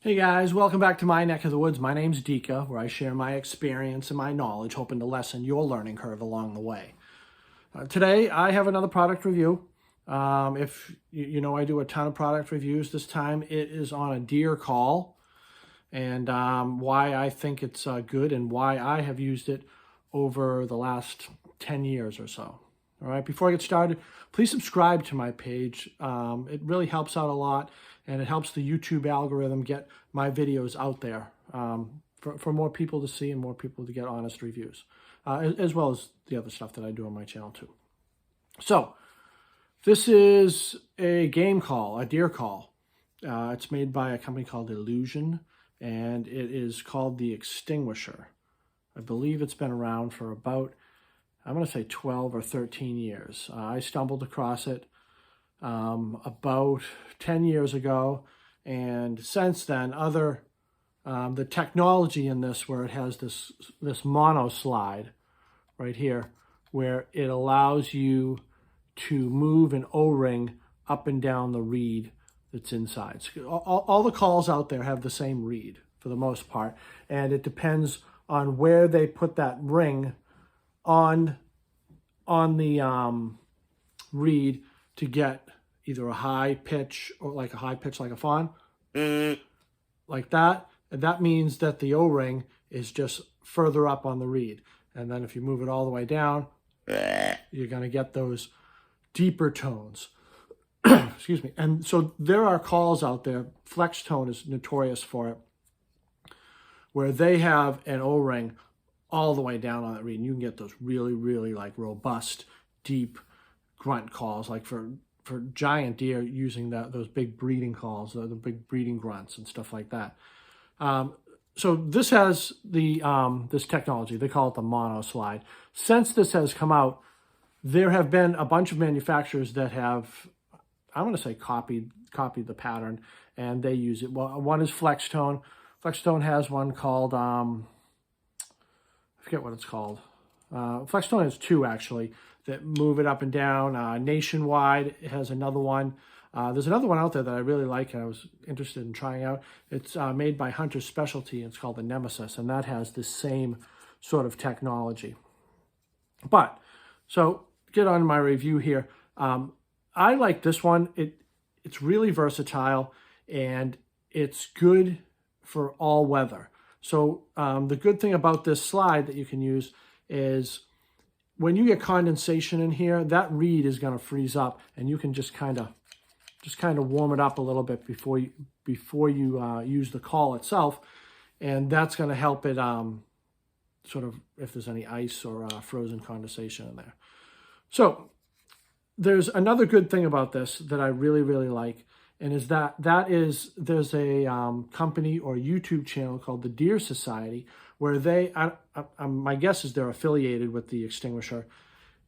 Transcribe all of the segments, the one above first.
Hey guys, welcome back to my neck of the woods. My name's Dika, where I share my experience and my knowledge, hoping to lessen your learning curve along the way. Today, I have another product review. If you know, I do a ton of product reviews. This time, it is on a deer call, and why I think it's good and why I have used it over the last 10 years or so. All right, before I get started, please subscribe to my page. It really helps out a lot, and it helps the YouTube algorithm get my videos out there for more people to see and more people to get honest reviews, as well as the other stuff that I do on my channel too. So, this is a game call, a deer call. It's made by a company called Illusion, and it is called the Extinguisher. I believe it's been around for about, I'm going to say 12 or 13 years. I stumbled across it about 10 years ago, and since then, the technology in this, where it has this mono slide right here, where it allows you to move an O-ring up and down the reed that's inside. So all the calls out there have the same reed for the most part, and it depends on where they put that ring on the reed to get either a high pitch or like a fawn, like that. And that means that the O-ring is just further up on the reed. And then if you move it all the way down, you're going to get those deeper tones. Excuse me. And so there are calls out there, Flex Tone is notorious for it, where they have an O-ring all the way down on that reed. And you can get those really, really like robust, deep grunt calls, like for giant deer using those big breeding calls, the big breeding grunts and stuff like that. So this has this technology. They call it the mono slide. Since this has come out, there have been a bunch of manufacturers that have, I'm going to say, copied the pattern, and they use it. Well, one is Flex Tone. Flex Tone has one called, I forget what it's called. Flex Tone has two, actually, that move it up and down. Nationwide has another one. There's another one out there that I really like and I was interested in trying out. It's made by Hunter Specialty, and it's called the Nemesis, and that has the same sort of technology. But, so, get on my review here. I like this one. It's really versatile, and it's good for all weather. So the good thing about this slide that you can use is when you get condensation in here, that reed is going to freeze up, and you can just kind of warm it up a little bit before you use the call itself, and that's going to help it sort of if there's any ice or frozen condensation in there. So there's another good thing about this that I really, really like, and is there's a company or YouTube channel called the Deer Society, where they, my guess is they're affiliated with the Extinguisher,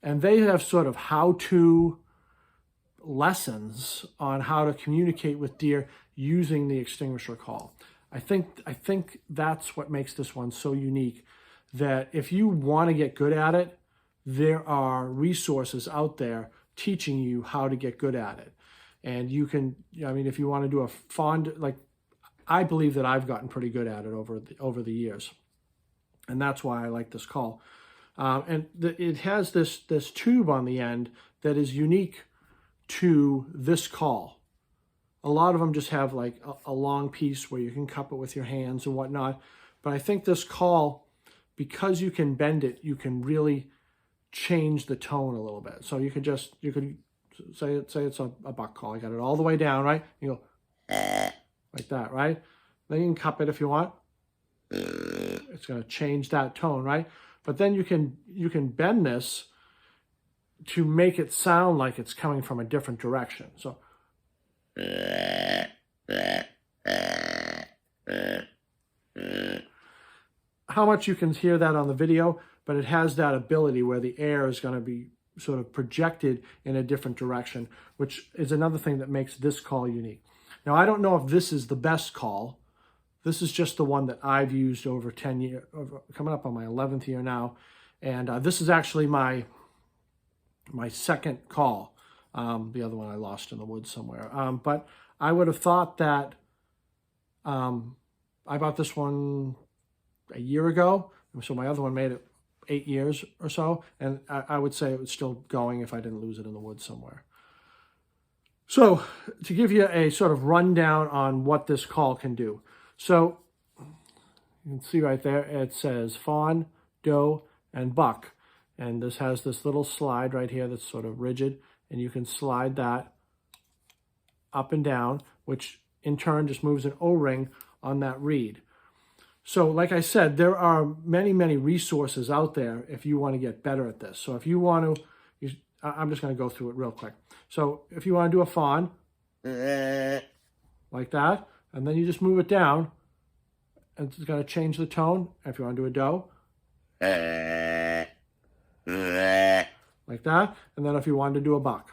and they have sort of how-to lessons on how to communicate with deer using the Extinguisher call. I think that's what makes this one so unique, that if you want to get good at it, there are resources out there teaching you how to get good at it. And you can, I mean, if you want to do a fawn, like, I believe that I've gotten pretty good at it over the years. And that's why I like this call. It has this tube on the end that is unique to this call. A lot of them just have like a long piece where you can cup it with your hands and whatnot. But I think this call, because you can bend it, you can really change the tone a little bit. So you could say it's a buck call. I got it all the way down, right? You go like that, right? Then you can cup it if you want. It's going to change that tone, right? But then you can bend this to make it sound like it's coming from a different direction. So how much you can hear that on the video, but it has that ability where the air is going to be sort of projected in a different direction, which is another thing that makes this call unique. Now, I don't know if this is the best call. This is just the one that I've used over 10 years, coming up on my 11th year now. And this is actually my second call. The other one I lost in the woods somewhere. But I would have thought that I bought this one a year ago, so my other one made it 8 years or so, and I would say it was still going if I didn't lose it in the woods somewhere. So to give you a sort of rundown on what this call can do. So you can see right there, it says fawn, doe, and buck. And this has this little slide right here that's sort of rigid, and you can slide that up and down, which in turn just moves an O-ring on that reed. So like I said, there are many, many resources out there if you want to get better at this. So if you want to, I'm just going to go through it real quick. So if you want to do a fawn, like that, and then you just move it down, and it's going to change the tone. If you want to do a doe, like that, and then if you wanted to do a buck,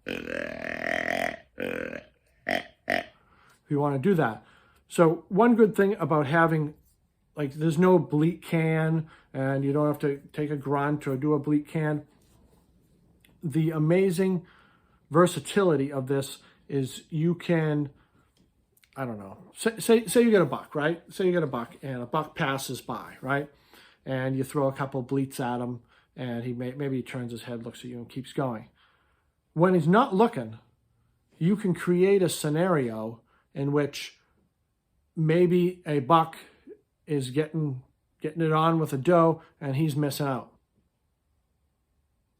if you want to do that. So one good thing about having, like, there's no bleat can, and you don't have to take a grunt or do a bleat can. The amazing versatility of this is you can, I don't know, say you get a buck, right? Say you get a buck, and a buck passes by, right? And you throw a couple bleats at him, and maybe he turns his head, looks at you, and keeps going. When he's not looking, you can create a scenario in which maybe a buck is getting it on with a doe, and he's missing out,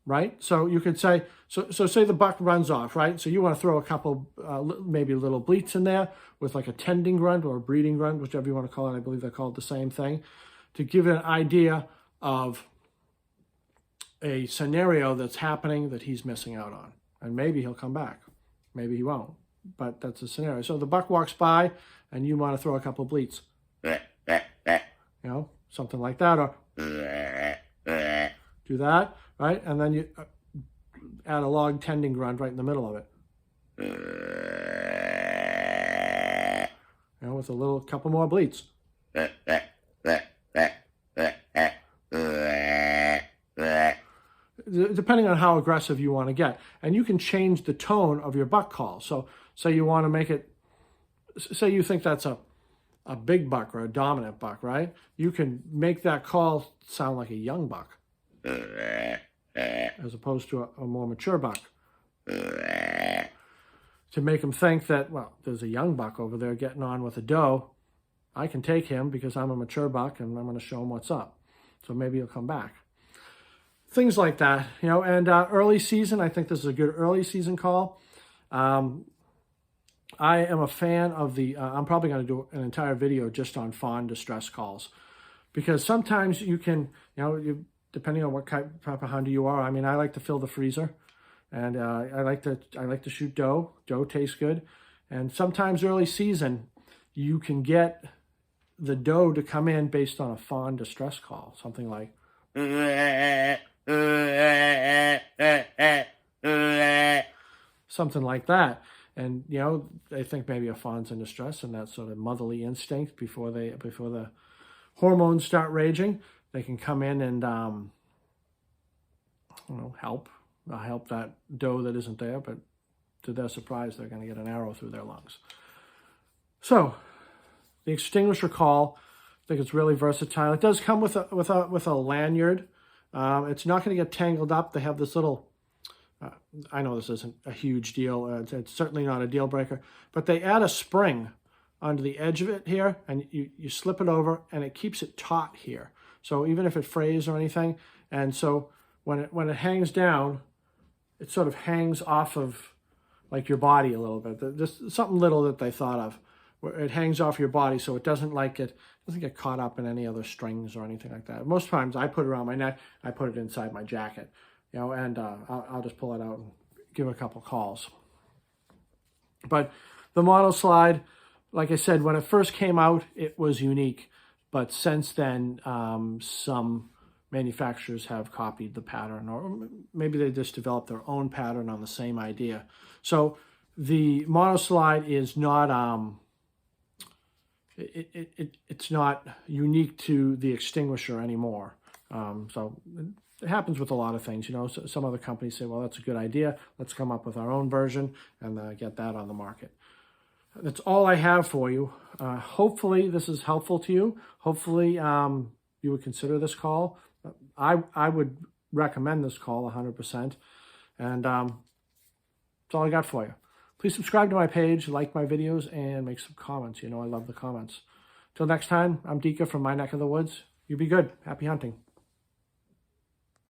right? So you could say, so say the buck runs off, right? So you want to throw a couple, maybe little bleats in there with like a tending grunt or a breeding grunt, whichever you want to call it. I believe they're called the same thing, to give it an idea of a scenario that's happening that he's missing out on. And maybe he'll come back. Maybe he won't. But that's a scenario. So the buck walks by, and you want to throw a couple bleats. You know, something like that. Or do that, right? And then you add a log tending grunt right in the middle of it. You know, with a little couple more bleats. Depending on how aggressive you want to get. And you can change the tone of your buck call. So say you want to make it, say you think that's a big buck or a dominant buck, right? You can make that call sound like a young buck as opposed to a more mature buck. To make him think that, well, there's a young buck over there getting on with a doe. I can take him because I'm a mature buck, and I'm going to show him what's up. So maybe he'll come back. Things like that, you know. And early season, I think this is a good early season call. I am a fan of the, I'm probably going to do an entire video just on fawn distress calls, because sometimes you can, you know, depending on what type of hunter you are. I mean, I like to fill the freezer, and I like to shoot doe. Doe tastes good, and sometimes early season you can get the doe to come in based on a fawn distress call, something like something like that. And, you know, they think maybe a fawn's in distress, and that sort of motherly instinct before the hormones start raging, they can come in and, help that doe that isn't there, but to their surprise, they're going to get an arrow through their lungs. So the extinguisher call, I think it's really versatile. It does come with a lanyard. It's not going to get tangled up. They have this little, I know this isn't a huge deal. It's certainly not a deal breaker, but they add a spring onto the edge of it here, and you slip it over, and it keeps it taut here. So even if it frays or anything, and so when it hangs down, it sort of hangs off of like your body a little bit. Just something little that they thought of, where it hangs off your body, so it doesn't get caught up in any other strings or anything like that. Most times I put it around my neck, I put it inside my jacket, you know, and I'll just pull it out and give it a couple calls. But the mono slide, like I said, when it first came out, it was unique. But since then, some manufacturers have copied the pattern, or maybe they just developed their own pattern on the same idea. So the mono slide is not, it's not unique to the extinguisher anymore. So it happens with a lot of things, you know. So some other companies say, well, that's a good idea. Let's come up with our own version and get that on the market. That's all I have for you. Hopefully this is helpful to you. Hopefully you would consider this call. I would recommend this call 100%. And that's all I got for you. Please subscribe to my page, like my videos, and make some comments. You know I love the comments. Till next time, I'm Dika from my neck of the woods. You be good. Happy hunting.